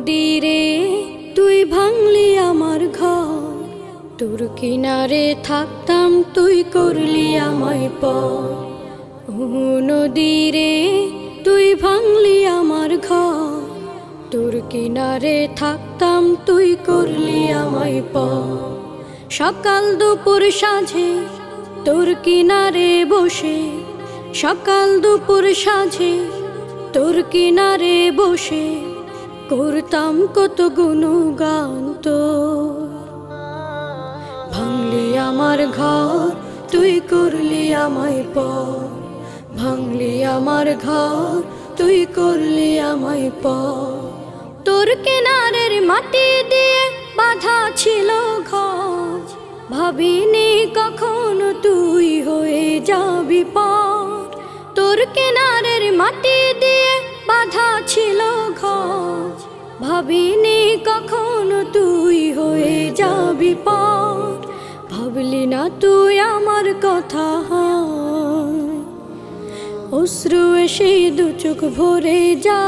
নদীরে তুই ভাঙলি আমার ঘর, তোর কিনারে থাকতাম তুই করলি আমায় পর। ও নদীরে তুই ভাঙলি আমার ঘর, তোর কিনারে থাকতাম তুই করলি আমায় পর। সকাল দুপুর সাঁঝে তোর কিনারে বসে, সকাল দুপুর সাঁঝে তোর কিনারে বসে করতাম কত গুণগান তোর। ভাঙলি আমার ঘর তুই করলি আমায় পর, ভাঙলি আমার ঘর তুই করলি আমায় পর। তোর কিনারের মাটি দিয়ে বাঁধা ছিল ঘর, ভাবিনি কখনো তুই হয়ে যাবি পার। তোর কিনারের মাটি দিয়ে বাঁধা ছিল ঘর, ভাবিনি কখনো তুই হয়ে যাবি পার। ভাবলি না তুই আমার কথা, অশ্রু এসে দু চোখ ভরে যা।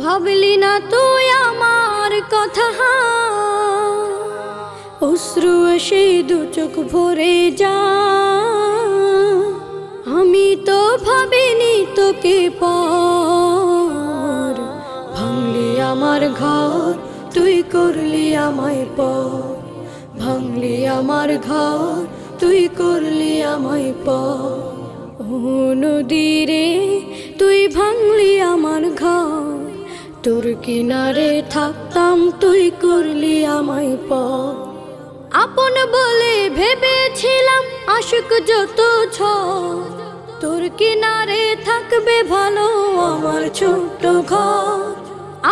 ভাবলি না তুই আমার কথা, অশ্রু এসে দু চোখ ভরে যা। আমি তো ভাবিনি তোকে পর, ভাঙলি আমার ঘর তুই করলি আমায় পর, ভাঙলি আমার ঘর তুই করলি আমায় পর। ও নদীরে তুই ভাঙলি আমার ঘর, তোর কিনারে থাকতাম তুই করলি আমায় পর। আপন বলে ভেবেছিলাম আশুক যত ঝড়, তোর কিনারে থাকবে ভালো আমার ছোট্ট ঘর।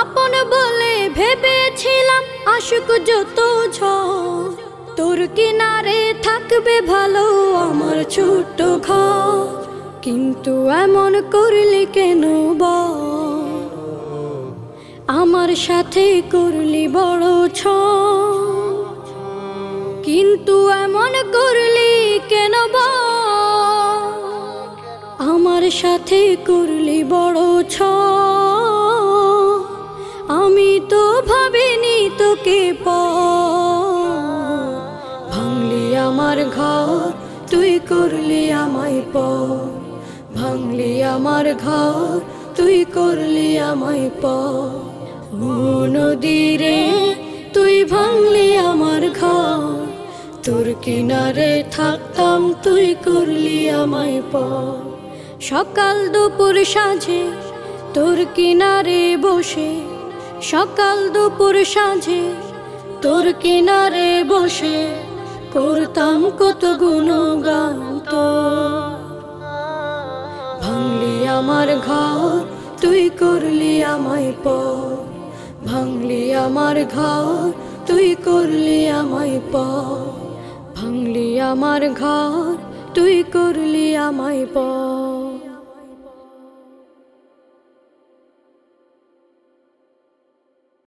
আপন বলে ভেবেছিলাম আশুক যত ঝড়, তোর কিনারে থাকবে ভালো আমার ছোট্ট ঘর। কিন্তু এমন করলি কেন বল, আমার সাথে করলি বড় ছল। কিন্তু এমন করলি কেন বল, আমার সাথে করলি বড় ছল। আমি তো ভাবিনি তোকে পর, ভাঙলি আমার ঘর তুই করলি আমায় পর, ভাঙলি আমার ঘর তুই করলি আমায় পর। ও নদীরে তুই ভাঙলি আমার ঘর, তোর কিনারে থাকতাম তুই করলি আমায় পর। সকাল দুপুর সাঁঝে তোর কিনারে বসে, সকাল দুপুর সাঁঝে তোর কিনারে বসে করতাম কত গুণগান তোর। ভাঙলি আমার ঘর তুই করলি আমায় পর, ভাঙলি আমার ঘর তুই করলি আমায় পর, ভাঙলি আমার ঘর তুই করলি আমায় পর।